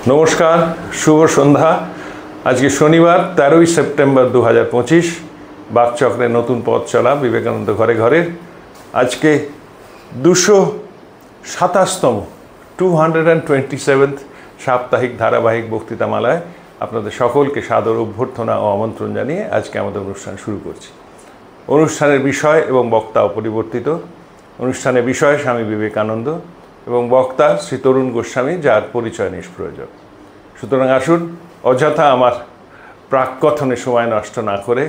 নমস্কার, শুভ সন্ধ্যা। আজকে শনিবার 13ই সেপ্টেম্বর 2025। বাকচক্রের নতুন পথ চলা বিবেকানন্দ ঘরে ঘরের আজকে 227তম 227th সাপ্তাহিক ধারাবাহিক বক্তৃতামালায় আপনাদের সকলকে সাদর অভ্যর্থনা ও আমন্ত্রণ জানিয়ে আজকে আমাদের অনুষ্ঠান শুরু করছি। অনুষ্ঠানের বিষয় এবং বক্তা অপরিবর্তিত। অনুষ্ঠানের বিষয় স্বামী বিবেকানন্দ এবং বক্তা শ্রী তরুণ গোস্বামী, যার পরিচয় নিষ্প্রয়োজন। সুতরাং আসুন, অযথা আমার প্রাককথনে সময় নষ্ট না করে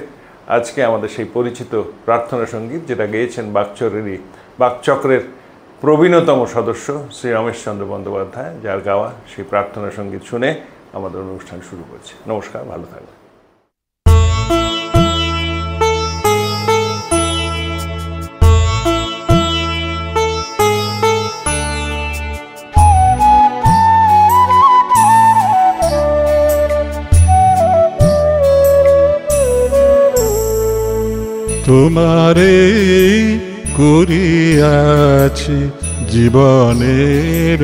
আজকে আমাদের সেই পরিচিত প্রার্থনা সঙ্গীত, যেটা গেয়েছেন বাকচক্রের প্রবীণতম সদস্য শ্রী রমেশচন্দ্র বন্দ্যোপাধ্যায়, যার গাওয়া সেই প্রার্থনা সঙ্গীত শুনে আমাদের অনুষ্ঠান শুরু করছি। নমস্কার, ভালো থাকবেন। তোমারে করিয়াছি জীবনের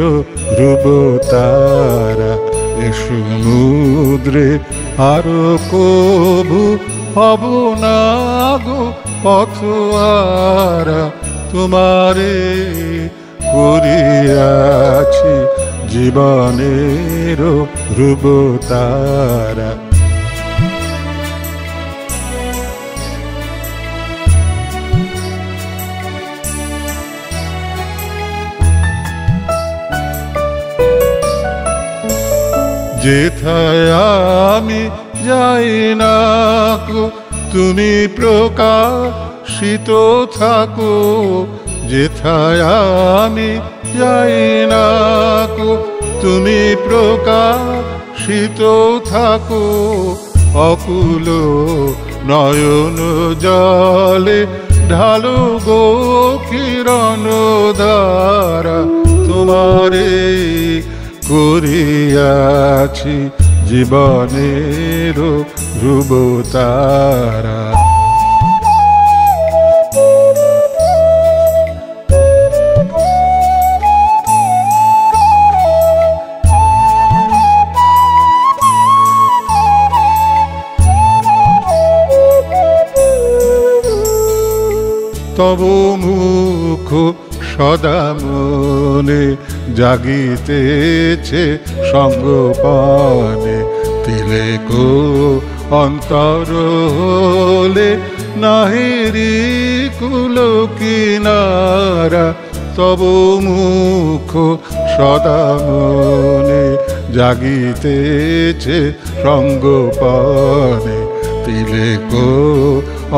ধ্রুবতারা, এ সমুদ্রে আরো কবু হব না গো পথহারা। তোমারে করিয়াছি জীবনের ধ্রুবতারা। যেথায় আমি যাই না গো তুমি প্রকাশিত থাকো, যেথায় আমি যাই না গো তুমি প্রকাশিত থাকো। অকুল নয়ন জলে ঢালো গো কিরণ ধারা। তোমারে করিয়াছি জীবনের ধ্রুবতারা। তব মুখ সদা মনে জাগিতেছে সঙ্গপানে, তিলেকো অন্তর হলে নাহিরি কুল কিনারা। তব মুখ সদা মনে জাগিতেছে সঙ্গপানে, তিলেকো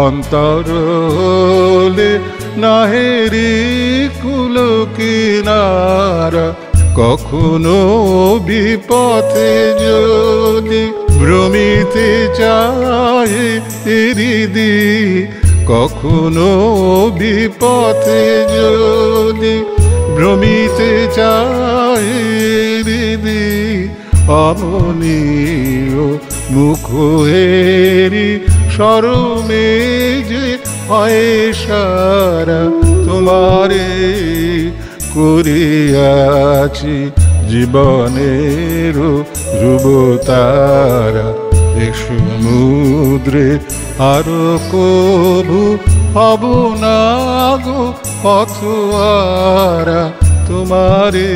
অন্তর হলে নাহেরি কুল কিনারা। কখনো বিপথে যদি ভ্রমিতে চাহে হৃদি, কখনো বিপথে যদি ভ্রমিতে চাহে হৃদি, অমনীয় মুখ হেরি শরমে যে হয় সারা। তোমারে করিয়াছি জীবনের ধ্রুবতারা, এ সমুদ্রে আরো কবু হব না গো পথহারা। তোমারে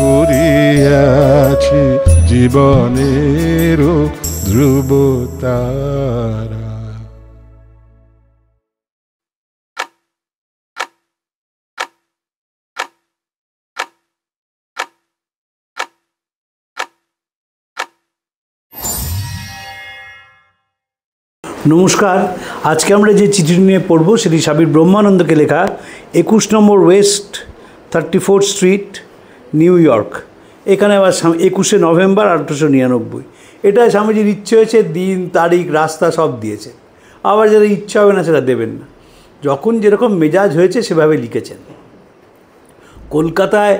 করিয়াছি জীবনের ধ্রুবতারা। নমস্কার। আজকে আমরা যে চিঠিটি নিয়ে পড়ব সেটি স্বামী ব্রহ্মানন্দকে লেখা, 21 নম্বর west 34th street, New York. এখানে আবার 21শে নভেম্বর 1899। এটা স্বামীজির ইচ্ছে হয়েছে, দিন তারিখ রাস্তা সব দিয়েছে। আবার যারা ইচ্ছা হবে না সেটা দেবেন না, যখন যেরকম মেজাজ হয়েছে সেভাবে লিখেছেন। কলকাতায়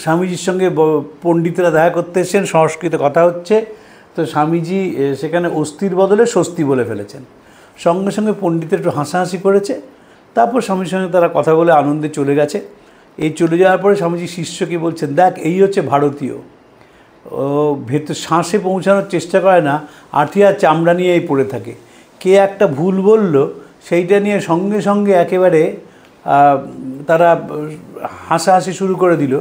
স্বামীজির সঙ্গে পণ্ডিতরা দেখা করতে এসেছেন, সংস্কৃতে কথা হচ্ছে। তো স্বামীজি সেখানে অস্থির বদলে স্বস্তি বলে ফেলেছেন। সঙ্গে সঙ্গে পণ্ডিতের একটু হাসাহাসি করেছে। তারপর স্বামীর সঙ্গে তারা কথা বলে আনন্দে চলে গেছে। এই চলে যাওয়ার পরে স্বামীজি শিষ্যকে বলছেন, দেখ এই হচ্ছে ভারতীয়, ও ভেতর শ্বাসে পৌঁছানোর চেষ্টা করে না, আঠিয়া চামড়া নিয়েই পড়ে থাকে। কে একটা ভুল বলল সেইটা নিয়ে সঙ্গে সঙ্গে একেবারে তারা হাসাহাসি শুরু করে দিল।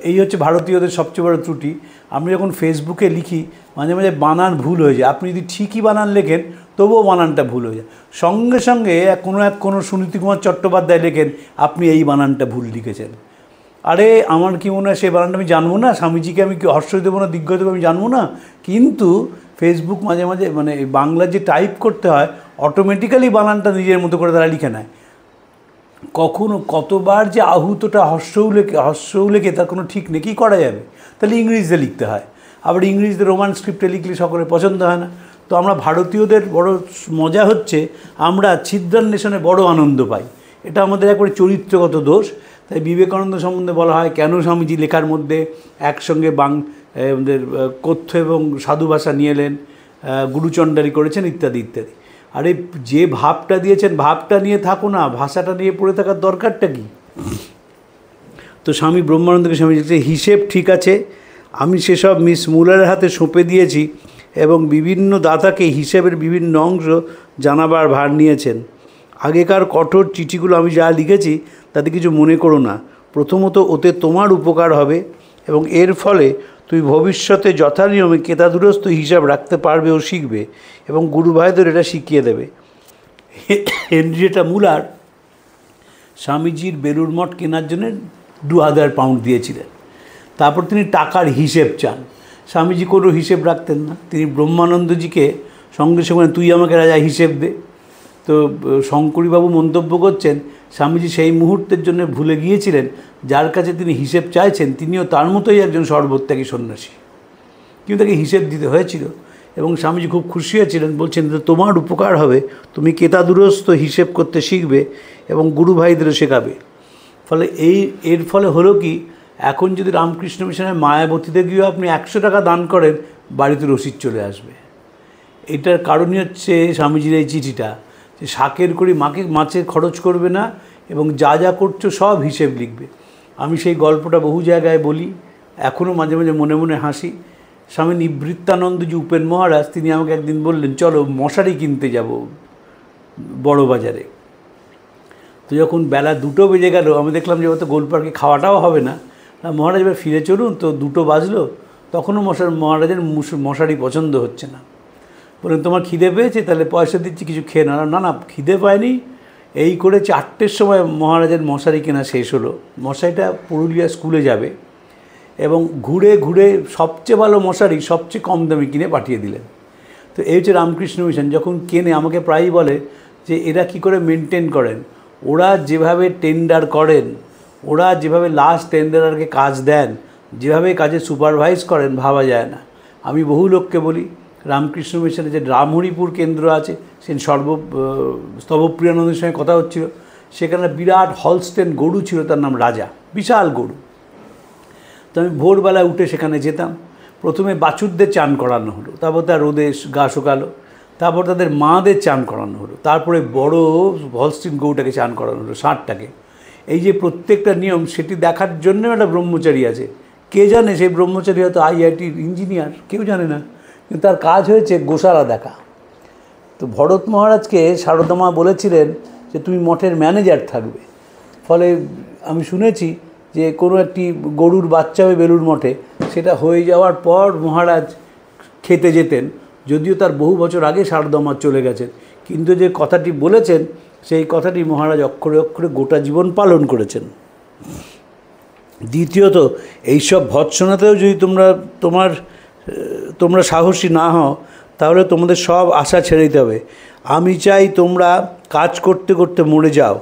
এই হচ্ছে ভারতীয়দের সবচেয়ে বড় ত্রুটি। আমি যখন ফেসবুকে লিখি মাঝে মাঝে বানান ভুল হয়ে যায়, আপনি যদি ঠিকই বানান লেখেন তবুও বানানটা ভুল হয়ে যায়। সঙ্গে সঙ্গে কোনো সুনীতি কুমার চট্টোপাধ্যায় লেখেন আপনি এই বানানটা ভুল লিখেছেন। আরে আমার কি মনে হয় সেই বানানটা আমি জানবো না? স্বামীজিকে আমি কি হর্ষই দেবো না দীর্ঘ দেবো আমি জানবো না? কিন্তু ফেসবুক মাঝে মাঝে মানে বাংলা যে টাইপ করতে হয় অটোমেটিক্যালি বানানটা নিজের মতো করে তারা লিখে নেয়। কখনো কতবার যে আহুতটা হর্ষও লেখে তার কোনো ঠিক নেই, কী করা যাবে? তাহলে ইংরেজিতে লিখতে হয়, আবার ইংরেজিতে রোমান স্ক্রিপ্টে লিখলে সকলে পছন্দ হয় না। তো আমরা ভারতীয়দের বড় মজা হচ্ছে আমরা ছিদ্রান্বেষণে বড় আনন্দ পাই, এটা আমাদের একবারে চরিত্রগত দোষ। তাই বিবেকানন্দ সম্বন্ধে বলা হয় কেন স্বামীজি লেখার মধ্যে একসঙ্গে আমাদের কথ্য এবং সাধু ভাষা নিয়ে এলেন, গুরুচণ্ডারি করেছেন ইত্যাদি ইত্যাদি। আরে যে ভাবটা দিয়েছেন ভাবটা নিয়ে থাকো না, ভাষাটা নিয়ে পড়ে থাকার দরকারটা কী? তো স্বামী ব্রহ্মানন্দকে স্বামী লিখছে, হিসেব ঠিক আছে, আমি সেসব মিস মুলারের হাতে সঁপে দিয়েছি এবং বিভিন্ন দাতাকে হিসেবের বিভিন্ন অংশ জানাবার ভার নিয়েছেন। আগেকার কঠোর চিঠিগুলো আমি যা লিখেছি তাতে কিছু মনে করো না। প্রথমত ওতে তোমার উপকার হবে এবং এর ফলে তুমি ভবিষ্যতে যথানিয়মে কেতাদুরস্থ হিসাব রাখতে পারবে ও শিখবে এবং গুরু ভাইদের এটা শিখিয়ে দেবে। হেনরিয়েটা মুলার স্বামীজির বেলুড় মঠ কেনার জন্য 2000 পাউন্ড দিয়েছিলেন। তারপর তিনি টাকার হিসেব চান। স্বামীজি কোনো হিসেব রাখতেন না, তিনি ব্রহ্মানন্দজিকে সঙ্গে সঙ্গে তুই আমাকে রাজা হিসেব দে। তো শঙ্করীবাবু মন্তব্য করছেন স্বামীজি সেই মুহূর্তের জন্য ভুলে গিয়েছিলেন যার কাছে তিনি হিসেব চাইছেন তিনিও তার মতোই একজন সর্বত্যাগী সন্ন্যাসী, কিন্তু তাকে হিসেব দিতে হয়েছিল এবং স্বামীজি খুব খুশি হয়েছিলেন, বলছেন তোমার উপকার হবে, তুমি কেতাদুরস্থ হিসেব করতে শিখবে এবং গুরু ভাইদেরও শেখাবে। ফলে এর ফলে হলো কি, এখন যদি রামকৃষ্ণ মিশনের মায়াবতীতে গিয়েও আপনি 100 টাকা দান করেন বাড়িতে রসিদ চলে আসবে। এটার কারণই হচ্ছে স্বামীজির এই চিঠিটা, যে শাকের করি মাছের খরচ করবে না এবং যা যা করছো সব হিসেব লিখবে। আমি সেই গল্পটা বহু জায়গায় বলি, এখনও মাঝে মাঝে মনে মনে হাসি। স্বামী নিবৃত্তানন্দজি উপেন মহারাজ তিনি আমাকে একদিন বললেন চলো মশারি কিনতে যাব বড় বাজারে। তো যখন বেলা 2টো বেজে গেল আমি দেখলাম যে হয়তো গোলপার্কে খাওয়াটাও হবে না, মহারাজ এবার ফিরে চলুন। তো 2টো বাজলো, তখনও মহারাজের মশারি পছন্দ হচ্ছে না। বললেন তোমার খিদে পেয়েছে, তাহলে পয়সা দিচ্ছি কিছু খেয়ে না। না না খিদে পায়নি। এই করে 4টের সময় মহারাজের মশারি কেনা শেষ হলো। মশারিটা পুরুলিয়া স্কুলে যাবে এবং ঘুরে ঘুরে সবচেয়ে ভালো মশারি সবচেয়ে কম দামে কিনে পাঠিয়ে দিলেন। তো এই হচ্ছে রামকৃষ্ণ মিশন। যখন কেনে আমাকে প্রায়ই বলে যে এরা কি করে মেনটেন করেন, ওরা যেভাবে টেন্ডার করেন, ওরা যেভাবে লাস্ট টেন্ডারকে কাজ দেন, যেভাবে কাজে সুপারভাইজ করেন ভাবা যায় না। আমি বহু লোককে বলি রামকৃষ্ণ মিশনে যে রামহরিপুর কেন্দ্র আছে, সে স্তবপ্রিয়ানন্দের সঙ্গে কথা হচ্ছিল, সেখানে বিরাট হলস্টেন গরু ছিল, তার নাম রাজা, বিশাল গরু। তো আমি ভোরবেলায় উঠে সেখানে যেতাম। প্রথমে বাছুরদের চান করানো হলো, তারপর তার রোদে গা শুকালো, তারপর তাদের মাদের চান করানো হলো, তারপরে বড় হলস্টেন গরুটাকে চান করানো হলো, ষাঁড়টাকে। এই যে প্রত্যেকটা নিয়ম সেটি দেখার জন্য একটা ব্রহ্মচারী আছে। কে জানে সেই ব্রহ্মচারী হয়তো IITর ইঞ্জিনিয়ার, কেউ জানে না, কিন্তু তার কাজ হয়েছে গোশালা দেখা। তো ভরত মহারাজকে সারদা মা বলেছিলেন যে তুমি মঠের ম্যানেজার থাকবে। ফলে আমি শুনেছি যে কোনো একটি গরুর বাচ্চা হয়ে বেলুড় মঠে, সেটা হয়ে যাওয়ার পর মহারাজ খেতে যেতেন, যদিও তার বহু বছর আগে সারদা মা চলে গেছেন, কিন্তু যে কথাটি বলেছেন সেই কথাটি মহারাজ অক্ষরে অক্ষরে গোটা জীবন পালন করেছেন। দ্বিতীয়ত এইসব ভৎসনাতেও যদি তোমরা সাহসী না হও তাহলে তোমাদের সব আশা ছেড়ে দিতে হবে। আমি চাই তোমরা কাজ করতে করতে মরে যাও,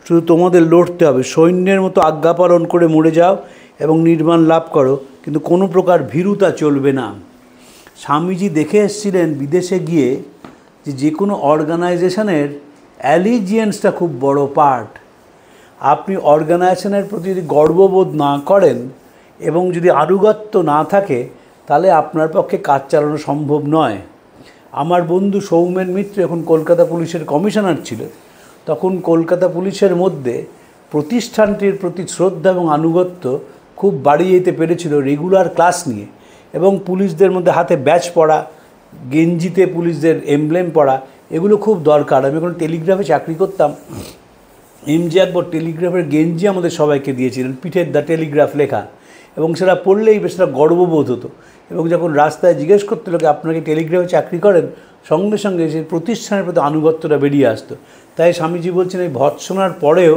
শুধু তোমাদের লড়তে হবে, সৈন্যের মতো আজ্ঞা পালন করে মরে যাও এবং নির্বাণ লাভ করো, কিন্তু কোনো প্রকার ভীরুতা চলবে না। স্বামীজি দেখে এসেছিলেন বিদেশে গিয়ে যে কোনো অর্গানাইজেশনের অ্যালিজিয়েন্সটা খুব বড় পার্ট। আপনি অর্গানাইজেশনের প্রতি যদি গর্ববোধ না করেন এবং যদি আনুগত্য না থাকে তাহলে আপনার পক্ষে কাজ চালানো সম্ভব নয়। আমার বন্ধু সৌমেন মিত্র এখন কলকাতা পুলিশের কমিশনার ছিল, তখন কলকাতা পুলিশের মধ্যে প্রতিষ্ঠানটির প্রতি শ্রদ্ধা এবং আনুগত্য খুব বাড়িয়ে যেতে পেরেছিল রেগুলার ক্লাস নিয়ে, এবং পুলিশদের মধ্যে হাতে ব্যাচ পড়া, গেঞ্জিতে পুলিশদের এমব্লেম পড়া, এগুলো খুব দরকার। আমি যখন টেলিগ্রাফে চাকরি করতাম, এমজি আকবর টেলিগ্রাফের গেঞ্জি আমাদের সবাইকে দিয়েছিলেন, পিঠের দ্য টেলিগ্রাফ লেখা, এবং সেটা পড়লেই বেশ সেটা গর্ববোধ হতো। এবং যখন রাস্তায় জিজ্ঞেস করতে লোকে আপনাকে টেলিগ্রাফে চাকরি করেন, সঙ্গে সঙ্গে সেই প্রতিষ্ঠানের প্রতি আনুগত্যটা বেরিয়ে আসতো। তাই স্বামীজি বলছেন এই ভৎসনার পরেও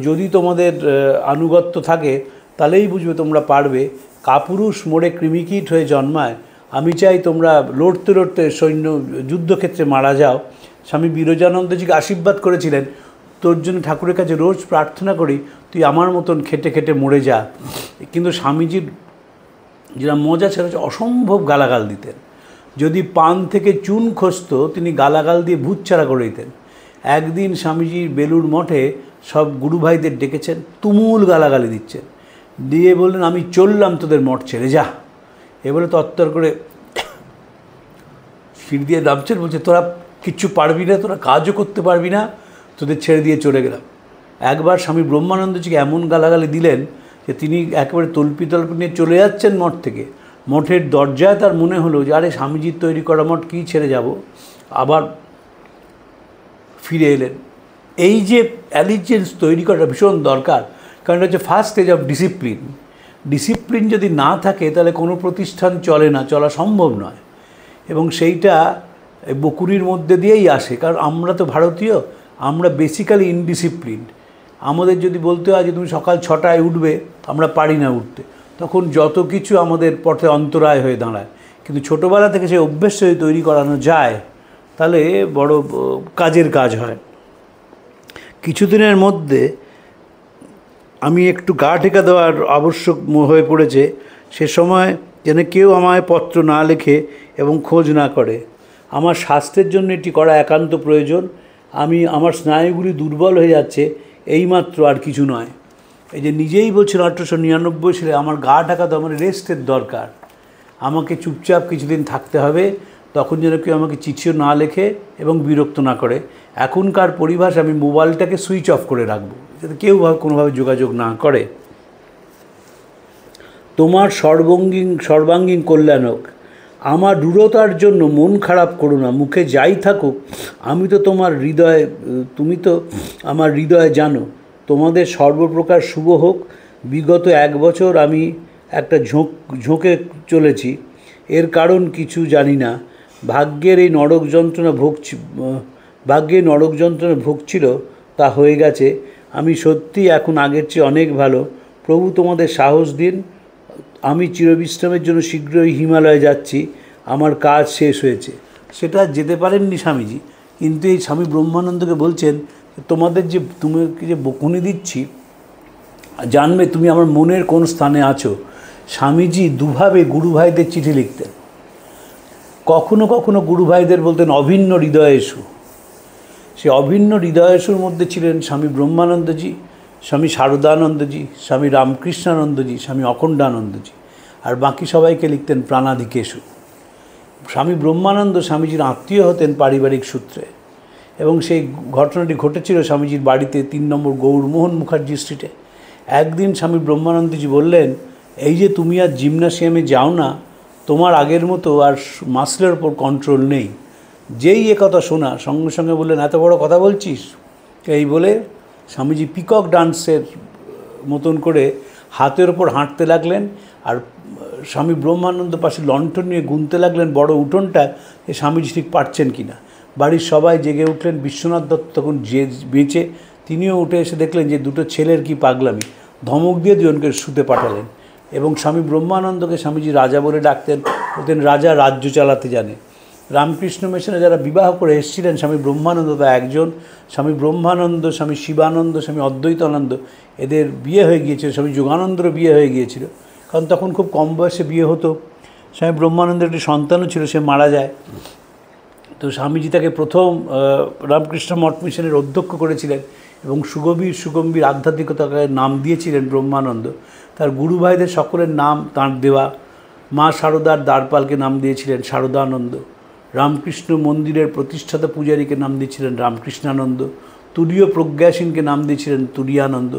যদি তোমাদের আনুগত্য থাকে তাহলেই বুঝবে তোমরা পারবে। কাপুরুষ মোড়ে কৃমিকীট হয়ে জন্মায়, আমি চাই তোমরা লড়তে লড়তে সৈন্য যুদ্ধক্ষেত্রে মারা যাও। স্বামী বিরজানন্দজিকে আশীর্বাদ করেছিলেন, তোর জন্য ঠাকুরের কাছে রোজ প্রার্থনা করি তুই আমার মতন খেটে খেটে মরে যা। কিন্তু স্বামীজির যেটা মজা ছিল, অসম্ভব গালাগাল দিতেন। যদি পান থেকে চুন খসত তিনি গালাগাল দিয়ে ভূত ছাড়া করে দিতেন। একদিন স্বামীজি বেলুড় মঠে সব গুরু ভাইদের ডেকেছেন, তুমুল গালাগালি দিচ্ছেন, দিয়ে বললেন আমি চললাম তোদের মঠ ছেড়ে, যা। এবারে তত্তর করে সিঁড়ি দিয়ে নামছেন, বলছে তোরা কিচ্ছু পারবি না, তোরা কাজও করতে পারবি না, তোদের ছেড়ে দিয়ে চলে গেলাম। একবার স্বামী ব্রহ্মানন্দজিকে এমন গালাগালি দিলেন যে তিনি একেবারে তল্পি নিয়ে চলে যাচ্ছেন মঠ থেকে। মঠের দরজায় তার মনে হলো যে আরে স্বামীজির তৈরি করা মঠ কী ছেড়ে যাব, আবার ফিরে এলেন। এই যে অ্যালিজেন্স তৈরি করাটা ভীষণ দরকার, কারণ এটা হচ্ছে first stage of discipline. Discipline যদি না থাকে তাহলে কোনো প্রতিষ্ঠান চলে না, চলা সম্ভব নয়। এবং সেইটা বকুনির মধ্যে দিয়েই আসে, কারণ আমরা তো ভারতীয়, আমরা বেসিক্যালি ইনডিসিপ্লিনড। আমাদের যদি বলতে হয় যে তুমি সকাল 6টায় উঠবে, আমরা পারি না উঠতে, তখন যত কিছু আমাদের পথে অন্তরায় হয়ে দাঁড়ায়। কিন্তু ছোটোবেলা থেকে সেই অভ্যেস যদি তৈরি করানো যায় তাহলে বড় কাজের কাজ হয়। কিছুদিনের মধ্যে আমি একটু গা ঢেকা দেওয়ার আবশ্যক হয়ে পড়েছে। সে সময় যেন কেউ আমায় পত্র না লেখে এবং খোঁজ না করে। আমার স্বাস্থ্যের জন্য এটি করা একান্ত প্রয়োজন। আমার স্নায়ুগুলি দুর্বল হয়ে যাচ্ছে, এইমাত্র, আর কিছু নয়। এই যে নিজেই বলছেন 1899 সালে আমার গা ঢাকা দেওয়া, আমার রেস্টের দরকার, আমাকে চুপচাপ কিছুদিন থাকতে হবে। তখন যেন কেউ আমাকে চিঠিও না লেখে এবং বিরক্ত না করে। এখনকার পরিভাষা আমি মোবাইলটাকে সুইচ অফ করে রাখবো, যাতে কেউ কোনোভাবে যোগাযোগ না করে। তোমার সর্বাঙ্গীন কল্যাণ হোক। আমার রূঢ়তার জন্য মন খারাপ করো না, মুখে যাই থাকুক তুমি তো আমার হৃদয়ে জানো। তোমাদের সর্বপ্রকার শুভ হোক। বিগত 1 বছর আমি একটা ঝোঁকে চলেছি, এর কারণ কিছু জানি না। ভাগ্যে নরক যন্ত্রণা ভুগছিল, তা হয়ে গেছে। আমি সত্যি এখন আগের চেয়ে অনেক ভালো। প্রভু তোমাদের সাহস দিন। আমি চিরবিশ্রামের জন্য শীঘ্রই হিমালয়ে যাচ্ছি, আমার কাজ শেষ হয়েছে। সেটা যেতে পারেননি স্বামীজি, কিন্তু এই স্বামী ব্রহ্মানন্দকে বলছেন তোমাকে যে বকুনি দিচ্ছি, জানবে তুমি আমার মনের কোন স্থানে আছো। স্বামীজি দুভাবে গুরু ভাইদের চিঠি লিখতেন। কখনো কখনো গুরু ভাইদের বলতেন অভিন্ন হৃদয়েষু। সে অভিন্ন হৃদয়েষুর মধ্যে ছিলেন স্বামী ব্রহ্মানন্দজি, স্বামী শারদানন্দজি, স্বামী রামকৃষ্ণানন্দজি, স্বামী অখণ্ডানন্দজি, আর বাকি সবাইকে লিখতেন প্রাণাধিকেষু। স্বামী ব্রহ্মানন্দ স্বামীজির আত্মীয় হতেন পারিবারিক সূত্রে, এবং সেই ঘটনাটি ঘটেছিল স্বামীজির বাড়িতে 3 নম্বর গৌরমোহন মুখার্জি স্ট্রিটে। একদিন স্বামী ব্রহ্মানন্দজি বললেন, এই যে তুমি আর জিমনাসিয়ামে যাও না, তোমার আগের মতো আর মাসলের ওপর কন্ট্রোল নেই। যেই কথা শোনা সঙ্গে সঙ্গে বললেন, এত বড় কথা বলছিস? এই বলে স্বামীজি পিকক ডান্সের মতন করে হাতের ওপর হাঁটতে লাগলেন, আর স্বামী ব্রহ্মানন্দ পাশে লণ্ঠন নিয়ে গুনতে লাগলেন বড় উঠোনটা, যে স্বামীজি ঠিক পারছেন কি না। বাড়ির সবাই জেগে উঠলেন। বিশ্বনাথ দত্ত তখন বেঁচে, তিনিও উঠে এসে দেখলেন যে দুটো ছেলের কি পাগলামি। ধমক দিয়ে দুজনকে শুতে পাঠালেন, এবং স্বামী ব্রহ্মানন্দকে স্বামীজি রাজা বলে ডাকতেন, বলতেন রাজা রাজ্য চালাতে জানে। রামকৃষ্ণ মিশনে যারা বিবাহ করে এসেছিলেন স্বামী ব্রহ্মানন্দ তা একজন। স্বামী ব্রহ্মানন্দ, স্বামী শিবানন্দ, স্বামী অদ্বৈতানন্দ, এদের বিয়ে হয়ে গিয়েছিল। স্বামী যোগানন্দরও বিয়ে হয়ে গিয়েছিল, কারণ তখন খুব কম বয়সে বিয়ে হতো। স্বামী ব্রহ্মানন্দের একটি সন্তানও ছিল, সে মারা যায়। তো স্বামীজি তাকে প্রথম রামকৃষ্ণ মঠ মিশনের অধ্যক্ষ করেছিলেন, এবং সুগম্ভীর আধ্যাত্মিকতাকে নাম দিয়েছিলেন ব্রহ্মানন্দ। তার গুরু ভাইদের সকলের নাম তাঁর দেওয়া। মা শারদার দ্বারপালকে নাম দিয়েছিলেন শারদানন্দ। রামকৃষ্ণ মন্দিরের প্রতিষ্ঠাতা পূজারীকে নাম দিয়েছিলেন রামকৃষ্ণানন্দ। তুরীয় প্রজ্ঞাসীনকে নাম দিয়েছিলেন তুরীয়ানন্দ,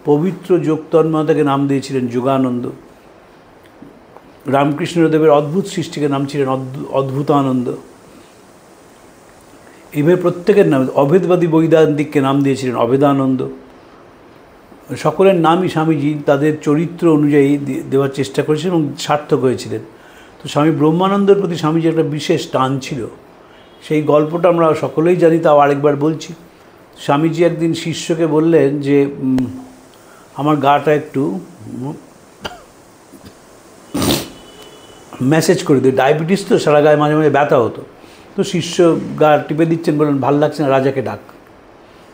পবিত্র যোগতন্ময়তাকে নাম দিয়েছিলেন যোগানন্দ, রামকৃষ্ণদেবের অদ্ভুত সৃষ্টিকে নাম ছিলেন অদ্ভুতানন্দ। এইভাবে প্রত্যেকের নাম, অভেদবাদী বৈদান্তিককে নাম দিয়েছিলেন অভেদানন্দ। সকলের নামই স্বামীজি তাদের চরিত্র অনুযায়ী দেওয়ার চেষ্টা করেছিলেন এবং সার্থক হয়েছিলেন। তো স্বামী ব্রহ্মানন্দের প্রতি স্বামীজির একটা বিশেষ টান ছিল, সেই গল্পটা আমরা সকলেই জানি, তাও আরেকবার বলছি। স্বামীজি একদিন শিষ্যকে বললেন যে আমার গাটা একটু ম্যাসেজ করে দিই, ডায়াবেটিস তো, সারা গায়ে মাঝে মাঝে ব্যথা হতো। তো শিষ্য গা টিপে দিচ্ছেন, বললেন ভাল লাগছে না, রাজাকে ডাক।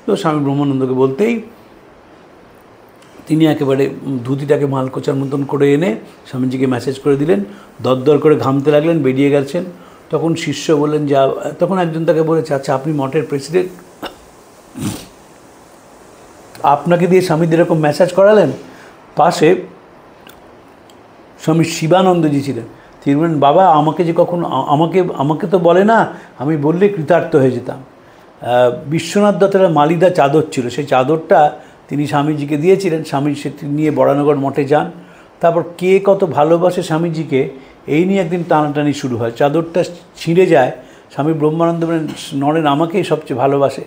তো স্বামী ব্রহ্মানন্দকে বলতেই তিনি একেবারে ধুতিটাকে মালকোচার মতন করে এনে স্বামীজিকে ম্যাসেজ করে দিলেন। দরদর করে ঘামতে লাগলেন, বেরিয়ে গেছেন। তখন শিষ্য বললেন যা, তখন একজন তাকে বলেছে, আচ্ছা আপনি মঠের প্রেসিডেন্ট, আপনাকে দিয়ে স্বামীজি এরকম ম্যাসেজ করালেন? পাশে স্বামী শিবানন্দজি ছিলেন। তিনি বললেন, বাবা আমাকে যে কখন আমাকে তো বলে না, আমি বললে কৃতার্থ হয়ে যেতাম। বিশ্বনাথ দত্তের মালিদা চাদর ছিল, সেই চাদরটা তিনি স্বামীজিকে দিয়েছিলেন। স্বামী সেটি নিয়ে বরানগর মঠে যান। তারপর কে কত ভালোবাসে স্বামীজিকে এই নিয়ে একদিন টানাটানি শুরু হয়। চাদরটা ছিঁড়ে যায়, স্বামী ব্রহ্মানন্দ বলেন নরেন আমাকেই সবচেয়ে ভালোবাসে।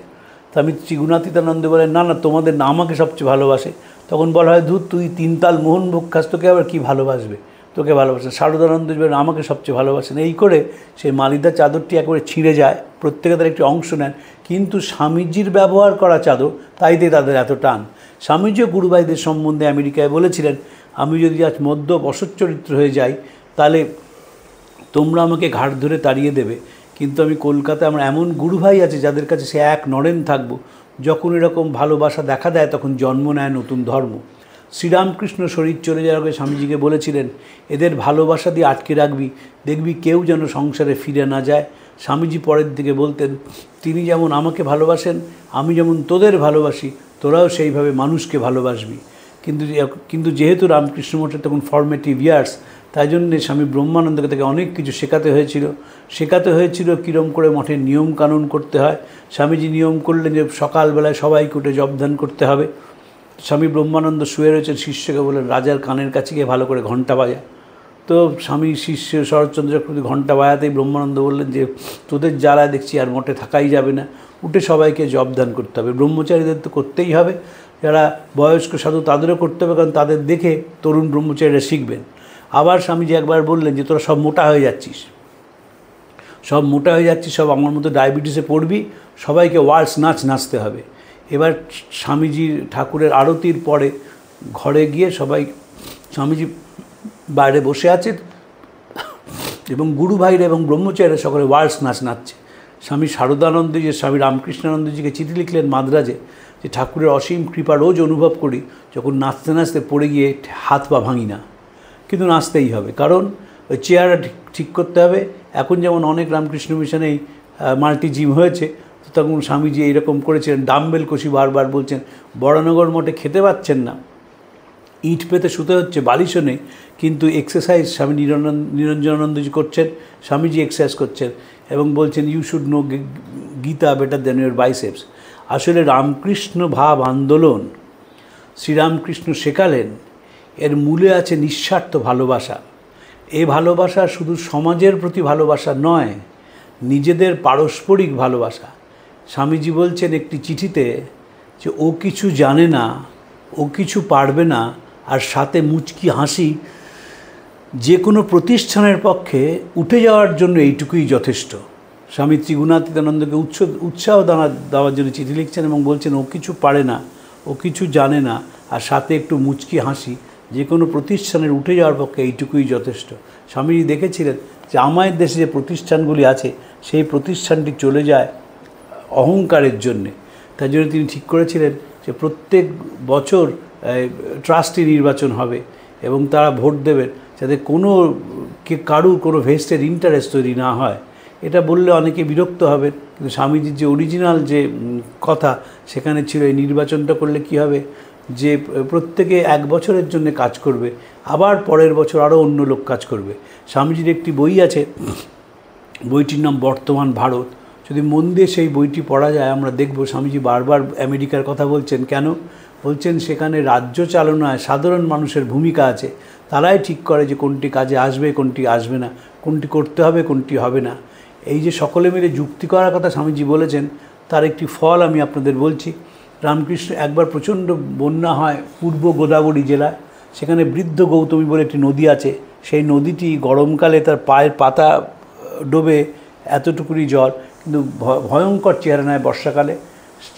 স্বামী ত্রিগুণাতীতানন্দ বলেন না না, তোমাদের না, আমাকে সবচেয়ে ভালোবাসে। তখন বলা হয় ধুর তুই তিনতাল মোহন ভোগ খাস, তোকে আবার কী ভালোবাসবে, তোকে ভালোবাসে। শারদানন্দ বলেন আমাকে সবচেয়ে ভালোবাসেন। এই করে সেই মালিদার চাদরটি একেবারে ছিঁড়ে যায়, প্রত্যেকে তার একটি অংশ নেন। কিন্তু স্বামীজির ব্যবহার করা চাদর, তাইতে তাদের এত টান। স্বামীজিও গুরুভাইদের সম্বন্ধে আমেরিকায় বলেছিলেন, আমি যদি আজ মদ্যপ অসচ্চরিত্র হয়ে যাই তাহলে তোমরা আমাকে ঘাট ধরে তাড়িয়ে দেবে, কিন্তু আমি কলকাতায় আমার এমন গুরুভাই আছে যাদের কাছে সে এক নরেন থাকবো। যখন এরকম ভালোবাসা দেখা দেয় তখন জন্ম নেয় নতুন ধর্ম। শ্রীরামকৃষ্ণ শরীর চলে যাওয়ার আগে স্বামীজিকে বলেছিলেন, এদের ভালোবাসা দিয়ে আটকে রাখবি, দেখবি কেউ যেন সংসারে ফিরে না যায়। স্বামীজি পরের দিকে বলতেন, তিনি যেমন আমাকে ভালোবাসেন, আমি যেমন তোদের ভালোবাসি, তোরাও সেইভাবে মানুষকে ভালোবাসবি। কিন্তু যেহেতু রামকৃষ্ণ মঠের তখন ফর্মেটিভ ইয়ার্স, তাই জন্যে স্বামী ব্রহ্মানন্দকে তাকে অনেক কিছু শেখাতে হয়েছিল কীরম করে মঠের নিয়মকানুন করতে হয়। স্বামীজি নিয়ম করলেন যে সকালবেলায় সবাইকে উঠে জপধ্যান করতে হবে। স্বামী ব্রহ্মানন্দ শুয়ে রয়েছেন, শিষ্যকে বললেন রাজার কানের কাছে গিয়ে ভালো করে ঘণ্টা বাজা। তো স্বামী শিষ্য শরৎচন্দ্র চক্রবর্তী ঘণ্টা বাজাতেই ব্রহ্মানন্দ বললেন যে তোদের জ্বালায় দেখছি আর মঠে থাকাই যাবে না, উঠে সবাইকে জপধ্যান করতে হবে। ব্রহ্মচারীদের তো করতেই হবে, যারা বয়স্ক সাধু তাদেরও করতে হবে, কারণ তাদের দেখে তরুণ ব্রহ্মচারীরা শিখবেন। আবার স্বামীজি একবার বললেন যে তোরা সব মোটা হয়ে যাচ্ছিস, সব আমার মতো ডায়াবেটিসে পড়বি, সবাইকে ওয়ার্ল্ডস নাচ নাচতে হবে। এবার স্বামীজির ঠাকুরের আরতির পরে ঘরে গিয়ে স্বামীজি বাইরে বসে আছেন এবং গুরু ভাইরা এবং ব্রহ্মচারীরা সকলে ওয়ার্ল্ডস নাচ নাচছে। স্বামী শারদানন্দজি স্বামী রামকৃষ্ণানন্দজিকে চিঠি লিখলেন মাদ্রাজে যে ঠাকুরের অসীম কৃপা রোজ অনুভব করি, যখন নাচতে নাচতে পড়ে গিয়ে হাত পা ভাঙি না, কিন্তু নাচতেই হবে, কারণ ওই চেয়ারটা ঠিক করতে হবে। এখন যেমন অনেক রামকৃষ্ণ মিশনেই মাল্টি জিম হয়েছে, তো তখন স্বামীজি এইরকম করেছিলেন, ডাম্বেল কষি বারবার বলছেন। বরানগর মঠে খেতে পাচ্ছেন না, ইট পেতে শুতে হচ্ছে, বালিশও নেই, কিন্তু এক্সারসাইজ স্বামী নিরঞ্জনানন্দজি করছেন, স্বামীজি এক্সারসাইজ করছেন এবং বলছেন you should know Gita better than your biceps. আসলে রামকৃষ্ণ ভাব আন্দোলন শ্রীরামকৃষ্ণ শেখালেন, এর মূলে আছে নিঃস্বার্থ ভালোবাসা। এই ভালোবাসা শুধু সমাজের প্রতি ভালোবাসা নয়, নিজেদের পারস্পরিক ভালোবাসা। স্বামীজি বলছেন একটি চিঠিতে যে ও কিছু জানে না, ও কিছু পারবে না, আর সাথে মুচকি হাসি, যে কোনো প্রতিষ্ঠানের পক্ষে উঠে যাওয়ার জন্য এইটুকুই যথেষ্ট। স্বামী ত্রিগুণাতীতানন্দকে উৎসাহ দেওয়ার জন্য চিঠি লিখছেন এবং বলছেন ও কিছু পারে না, ও কিছু জানে না, আর সাথে একটু মুচকি হাসি, যে কোনো প্রতিষ্ঠানের উঠে যাওয়ার পক্ষে এইটুকুই যথেষ্ট। স্বামীজি দেখেছিলেন যে আমাদের দেশে যে প্রতিষ্ঠানগুলি আছে সেই প্রতিষ্ঠানটি চলে যায় অহংকারের জন্যে। তাই জন্য তিনি ঠিক করেছিলেন যে প্রত্যেক বছর ট্রাস্টি নির্বাচন হবে এবং তারা ভোট দেবেন, যাতে কারুর কোনো ভেস্টেড ইন্টারেস্ট তৈরি না হয়। এটা বললে অনেকে বিরক্ত হবেন, কিন্তু স্বামীজির যে অরিজিনাল যে কথা সেখানে ছিল এই নির্বাচনটা করলে কি হবে, যে প্রত্যেকে 1 বছরের জন্য কাজ করবে, আবার পরের বছর আরও অন্য লোক কাজ করবে। স্বামীজির একটি বই আছে, বইটির নাম বর্তমান ভারত। যদি মন দিয়ে সেই বইটি পড়া যায় আমরা দেখব স্বামীজি বারবার আমেরিকার কথা বলছেন। কেন বলছেন? সেখানে রাজ্য চালনায় সাধারণ মানুষের ভূমিকা আছে, তারাই ঠিক করে যে কোনটি কাজে আসবে কোনটি আসবে না, কোনটি করতে হবে কোনটি হবে না। এই যে সকলে মিলে যুক্তি করার কথা স্বামীজি বলেছেন, তার একটি ফল আমি আপনাদের বলছি। রামকৃষ্ণ একবার প্রচণ্ড বন্যা হয় পূর্ব গোদাবরী জেলায়, সেখানে বৃদ্ধ গৌতমী বলে একটি নদী আছে, সেই নদীটি গরমকালে তার পায়ের পাতা ডোবে এতটুকুনি জল, কিন্তু ভয়ঙ্কর চেহারা নেয় বর্ষাকালে।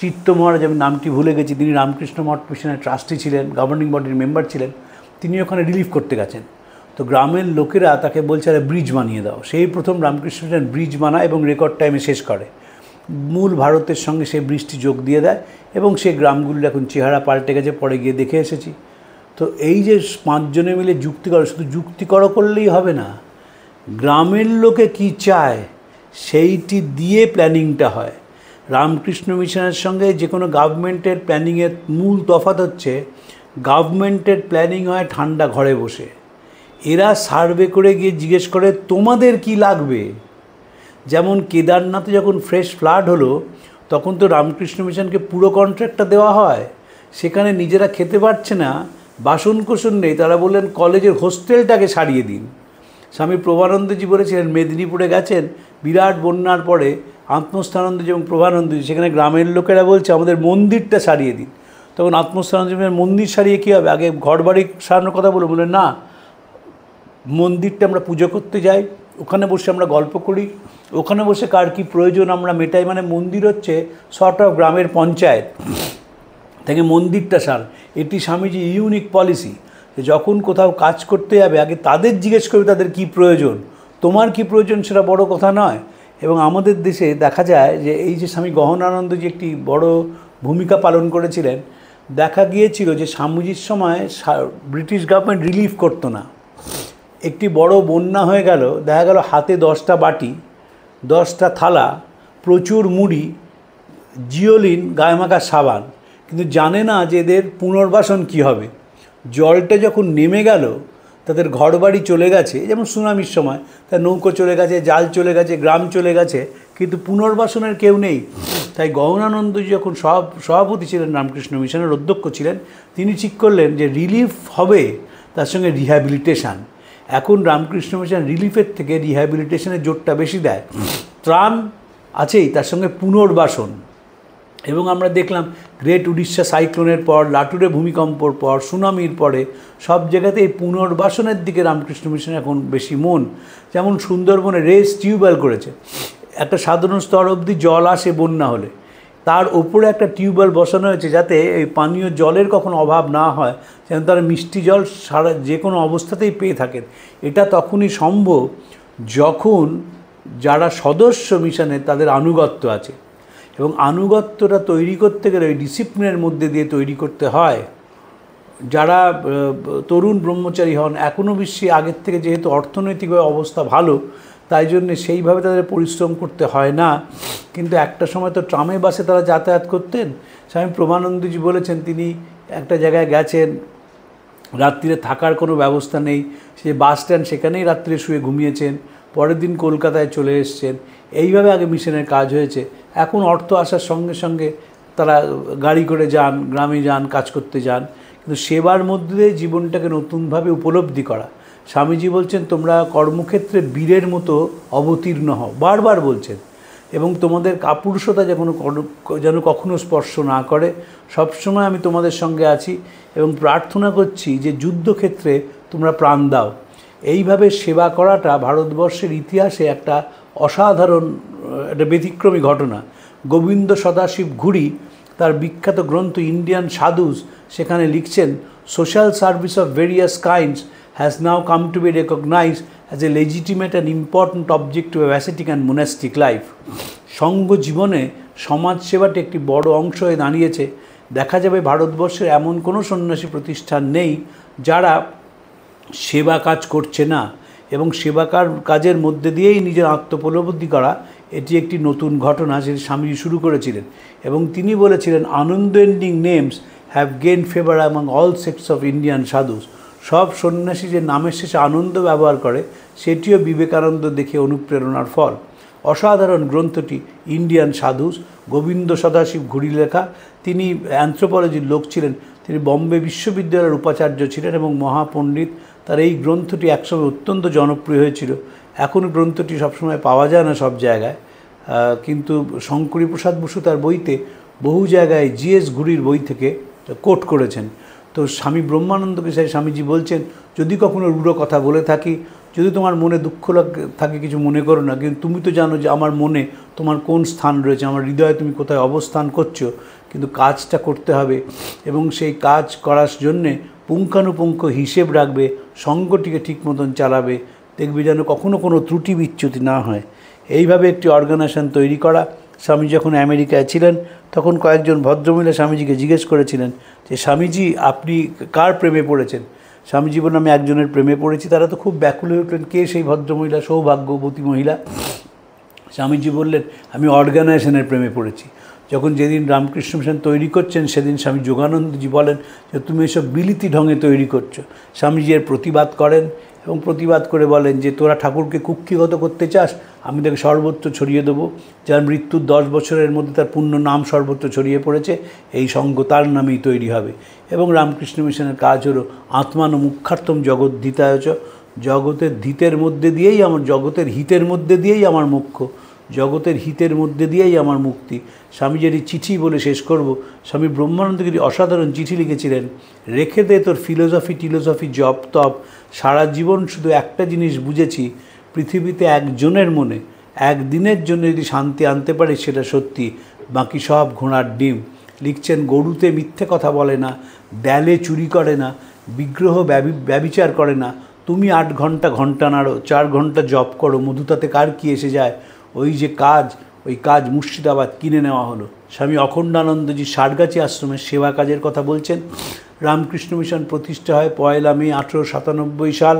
চিত্ত মহারাজ, আমি নামটি ভুলে গেছি, তিনি রামকৃষ্ণ মঠ মিশনের ট্রাস্টি ছিলেন, গভর্নিং বডির মেম্বার ছিলেন, তিনি ওখানে রিলিফ করতে গেছেন। তো গ্রামের লোকেরা তাকে বলছে আরে ব্রিজ বানিয়ে দাও। সেই প্রথম রামকৃষ্ণ মিশন ব্রিজ বানায় এবং রেকর্ড টাইমে শেষ করে। মূল ভারতের সঙ্গে সেই ব্রিজটি যোগ দিয়ে দেয় এবং সেই গ্রামগুলির এখন চেহারা পাল্টে গেছে, পরে গিয়ে দেখে এসেছি। তো এই যে 5 জনে মিলে যুক্তি করো, শুধু যুক্তি করলেই হবে না, গ্রামের লোকে কি চায় সেইটি দিয়ে প্ল্যানিংটা হয়। রামকৃষ্ণ মিশনের সঙ্গে যে কোনো গভর্নমেন্টের প্ল্যানিংয়ের মূল তফাৎ হচ্ছে, গভর্নমেন্টের প্ল্যানিং হয় ঠান্ডা ঘরে বসে, এরা সার্ভে করে গিয়ে জিজ্ঞেস করে তোমাদের কি লাগবে। যেমন কেদারনাথে যখন ফ্রেশ ফ্লাড হলো তখন তো রামকৃষ্ণ মিশনকে পুরো কন্ট্রাক্টটা দেওয়া হয়, সেখানে নিজেরা খেতে পারছে না, বাসনকোসন নেই, তারা বললেন কলেজের হোস্টেলটাকে সারিয়ে দিন। স্বামী প্রভানন্দজি বলেছিলেন, মেদিনীপুরে গেছেন বিরাট বন্যার পরে, আত্মস্থানন্দজি এবং প্রভানন্দজি, সেখানে গ্রামের লোকেরা বলছে আমাদের মন্দিরটা সারিয়ে দিন। তখন আত্মস্থানন্দজি মন্দির সারিয়ে কী হবে, আগে ঘর বাড়ি সারানোর কথা বললেন না, মন্দিরটা আমরা পুজো করতে যাই, ওখানে বসে আমরা গল্প করি, ওখানে বসে কার কী প্রয়োজন আমরা মেটাই। মানে মন্দির হচ্ছে সর্ট অফ গ্রামের পঞ্চায়েত, থেকে মন্দিরটা সার। এটি স্বামীজি ইউনিক পলিসি, যে যখন কোথাও কাজ করতে যাবে আগে তাদের জিজ্ঞেস করবে তাদের কি প্রয়োজন, তোমার কি প্রয়োজন সেটা বড় কথা নয়। এবং আমাদের দেশে দেখা যায় যে এই যে স্বামী গহনানন্দজি একটি বড় ভূমিকা পালন করেছিলেন, দেখা গিয়েছিল যে স্বামীজির সময় ব্রিটিশ গভর্নমেন্ট রিলিফ করতো না। একটি বড় বন্যা হয়ে গেল, দেখা গেল হাতে 10টা বাটি, 10টা থালা, প্রচুর মুড়ি, জিওলিন, গায়েমাখা সাবান, কিন্তু জানে না যে এদের পুনর্বাসন কী হবে। জলটা যখন নেমে গেল, তাদের ঘরবাড়ি চলে গেছে, যেমন সুনামির সময় তার নৌকো চলে গেছে, জাল চলে গেছে, গ্রাম চলে গেছে, কিন্তু পুনর্বাসনের কেউ নেই। তাই গহনানন্দজি যখন সভাপতি ছিলেন, রামকৃষ্ণ মিশনের অধ্যক্ষ ছিলেন, তিনি ঠিক করলেন যে রিলিফ হবে, তার সঙ্গে রিহ্যাবিলিটেশন। এখন রামকৃষ্ণ মিশন রিলিফের থেকে রিহ্যাবিলিটেশনের জোরটা বেশি দেয়। ত্রাণ আছেই, তার সঙ্গে পুনর্বাসন। এবং আমরা দেখলাম গ্রেট উড়িষ্যা সাইক্লোনের পর, লাটুরে ভূমিকম্পর পর, সুনামির পরে সব জায়গাতে এই পুনর্বাসনের দিকে রামকৃষ্ণ মিশন এখন বেশি মন। যেমন সুন্দরবনে রেস টিউবওয়েল করেছে, একটা সাধারণ স্তর অবধি জল আসে বন্যা হলে, তার ওপরে একটা টিউবওয়েল বসানো হয়েছে যাতে এই পানীয় জলের কখনো অভাব না হয়, যেন তারা মিষ্টি জল সারা যে কোনো অবস্থাতেই পেয়ে থাকেন। এটা তখনই সম্ভব যখন যারা সদস্য মিশনে তাদের আনুগত্য আছে, এবং আনুগত্যটা তৈরি করতে গেলে ওই ডিসিপ্লিনের মধ্যে দিয়ে তৈরি করতে হয়। যারা তরুণ ব্রহ্মচারী হন, এখনও বিশ্বে আগের থেকে যেহেতু অর্থনৈতিকভাবে অবস্থা ভালো, তাই জন্যে সেইভাবে তাদের পরিশ্রম করতে হয় না। কিন্তু একটা সময় তো ট্রামে বাসে তারা যাতায়াত করতেন। স্বামী প্রভানন্দজি বলেছেন তিনি একটা জায়গায় গেছেন, রাত্রিরে থাকার কোনো ব্যবস্থা নেই, সে বাস স্ট্যান্ড, সেখানেই রাত্রে শুয়ে ঘুমিয়েছেন, পরের দিন কলকাতায় চলে এসছেন। এইভাবে আগে মিশনের কাজ হয়েছে। এখন অর্থ আসার সঙ্গে সঙ্গে তারা গাড়ি করে যান, গ্রামে যান, কাজ করতে যান, কিন্তু সেবার মধ্যে জীবনটাকে নতুনভাবে উপলব্ধি করা। স্বামীজি বলছেন তোমরা কর্মক্ষেত্রে বীরের মতো অবতীর্ণ হও, বারবার বলছেন, এবং তোমাদের কাপুরুষতা যেন কখনো স্পর্শ না করে। সবসময় আমি তোমাদের সঙ্গে আছি এবং প্রার্থনা করছি যে যুদ্ধক্ষেত্রে তোমরা প্রাণ দাও। এইভাবে সেবা করাটা ভারতবর্ষের ইতিহাসে একটা অসাধারণ, একটা ব্যতিক্রমী ঘটনা। গোবিন্দ সদাশিব ঘুরি তার বিখ্যাত গ্রন্থ ইন্ডিয়ান সাধুস, সেখানে লিখছেন social service of various kinds has now come to be recognized as a legitimate and important object to a ascetic and monastic life. সঙ্ঘ জীবনে সমাজসেবাটি একটি বড় অংশ হয়ে দাঁড়িয়েছে। দেখা যাবে ভারতবর্ষের এমন কোনো সন্ন্যাসী প্রতিষ্ঠান নেই যারা সেবা কাজ করছে না, এবং সেবাকার কাজের মধ্যে দিয়েই নিজের আত্মোপলব্ধি করা, এটি একটি নতুন ঘটনা যেটি স্বামীজি শুরু করেছিলেন। এবং তিনি বলেছিলেন Ananda ending names have gain favour among all sects of Indian sadhus. সব সন্ন্যাসী যে নামের শেষে আনন্দ ব্যবহার করে, সেটিও বিবেকানন্দ দেখে অনুপ্রেরণার ফল। অসাধারণ গ্রন্থটি ইন্ডিয়ান সাধুস, গোবিন্দ সদাশিব ঘুরি লেখা। তিনি অ্যানথ্রোপোলজির লোক ছিলেন, তিনি বম্বে বিশ্ববিদ্যালয়ের উপাচার্য ছিলেন এবং মহাপণ্ডিত। তার এই গ্রন্থটি একসময় অত্যন্ত জনপ্রিয় হয়েছিল। এখন গ্রন্থটি সবসময় পাওয়া যায় না সব জায়গায়, কিন্তু শঙ্করী প্রসাদ বসু তার বইতে বহু জায়গায় জিএস ঘুরির বই থেকে কোট করেছেন। তো স্বামী ব্রহ্মানন্দকে সেই স্বামীজি বলছেন, যদি কখনো রূঢ় কথা বলে থাকি, যদি তোমার মনে দুঃখ থাকে কিছু মনে করো না, কিন্তু তুমি তো জানো যে আমার মনে তোমার কোন স্থান রয়েছে, আমার হৃদয়ে তুমি কোথায় অবস্থান করছো, কিন্তু কাজটা করতে হবে এবং সেই কাজ করার জন্যে পুঙ্খানুপুঙ্খ হিসেব রাখবে, সঙ্গটিকে ঠিক মতন চালাবে, দেখবে যেন কখনো কোনো ত্রুটি বিচ্যুতি না হয়। এইভাবে একটি অর্গানাইজেশন তৈরি করা। স্বামী যখন আমেরিকায় ছিলেন তখন কয়েকজন ভদ্রমহিলা স্বামীজিকে জিজ্ঞেস করেছিলেন যে স্বামীজি আপনি কার প্রেমে পড়েছেন? স্বামীজি বললেন আমি একজনের প্রেমে পড়েছি। তারা তো খুব ব্যাকুল হয়ে উঠলেন, কে সেই ভদ্রমহিলা, সৌভাগ্যবতী মহিলা? স্বামীজি বললেন আমি অর্গানাইজেশনের প্রেমে পড়েছি। যখন যেদিন রামকৃষ্ণ মিশন তৈরি করছেন সেদিন স্বামী যোগানন্দজি বলেন যে তুমি এসব বিলিতি ঢঙে তৈরি করছো। স্বামীজি এর প্রতিবাদ করেন এবং প্রতিবাদ করে বলেন যে তোরা ঠাকুরকে কুক্ষিগত করতে চাস, আমি তাকে সর্বত্র ছড়িয়ে দেবো। যার মৃত্যুর 10 বছরের মধ্যে তার পূর্ণ নাম সর্বত্র ছড়িয়ে পড়েছে, এই সঙ্গ তার নামেই তৈরি হবে। এবং রামকৃষ্ণ মিশনের কাজ হলো আত্মান মুখ্যার্থম জগদ্ধিতায়চ, জগতের ধিতের মধ্যে দিয়েই আমার, জগতের হিতের মধ্যে দিয়েই আমার মোক্ষ, জগতের হিতের মধ্যে দিয়েই আমার মুক্তি। স্বামীজির চিঠি বলে শেষ করব। স্বামী ব্রহ্মানন্দগিরি অসাধারণ চিঠি লিখেছিলেন, রেখে দে তোর ফিলোসফি জপ তপ, সারা জীবন শুধু একটা জিনিস বুঝেছি, পৃথিবীতে একজনের মনে একদিনের জন্য যদি শান্তি আনতে পারে সেটা সত্যি, বাকি সব ঘোড়ার ডিম। লিখছেন গরুতে মিথ্যে কথা বলে না, দেয়ালে চুরি করে না, বিগ্রহ ব্যভিচার করে না, তুমি 8 ঘন্টা ঘন্টা নাড়ো, 4 ঘন্টা জপ করো, মধুতাতে কার কি এসে যায়? ওই যে কাজ, ওই কাজ মুর্শিদাবাদ কিনে নেওয়া হলো। স্বামী অখণ্ডানন্দজি ষাটগাছি আশ্রমের সেবা কাজের কথা বলছেন। রামকৃষ্ণ মিশন প্রতিষ্ঠা হয় 1 মে 1897 সাল।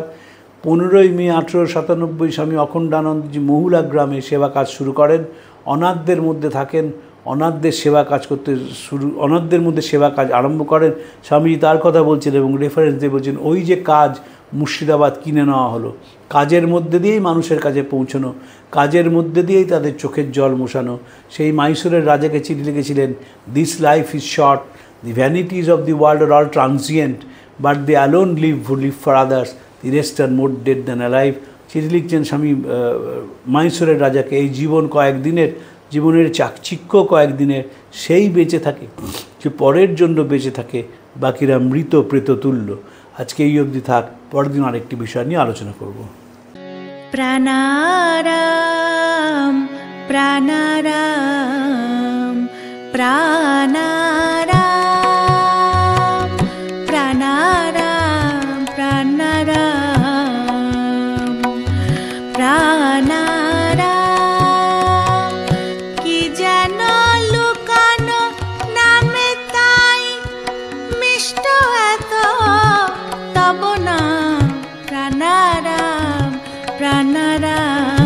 15 মে 1897 স্বামী অখণ্ডানন্দজি মহুলা গ্রামে সেবা কাজ শুরু করেন। অনাথদের মধ্যে থাকেন, অনাথদের সেবা কাজ করতে অনাথদের মধ্যে সেবা কাজ আরম্ভ করেন। স্বামীজি তার কথা বলছেন এবং রেফারেন্স দিয়ে বলছেন ওই যে কাজ মুর্শিদাবাদ কিনে নেওয়া হলো, কাজের মধ্যে দিয়েই মানুষের কাছে পৌঁছানো, কাজের মধ্যে দিয়েই তাদের চোখের জল মোছানো। সেই মাইসোরের রাজাকে চিঠি লিখেছিলেন, this life is short, the vanities of the world are all transient, but they alone live for others, the rest are more dead than alive. চিঠি লিখছেন স্বামী মাইসোরের রাজাকে, এই জীবন কয়েকদিনের, জীবনের চাকচিক্য কয়েকদিনের, সেই বেঁচে থাকে যে পরের জন্য বেঁচে থাকে, বাকিরা মৃত প্রেত তুল্য। আজকে এই অবধি থাক, পরের দিন আরেকটি বিষয় নিয়ে আলোচনা করব। প্রাণারাম প্রাণারাম প্রাণারাম প্রাণারাম প্রাণারাম প্রাণারাম, কি যেন লুকানো নামে তাই মিষ্ট এত তব নাম প্রাণারাম প্রাণারাম।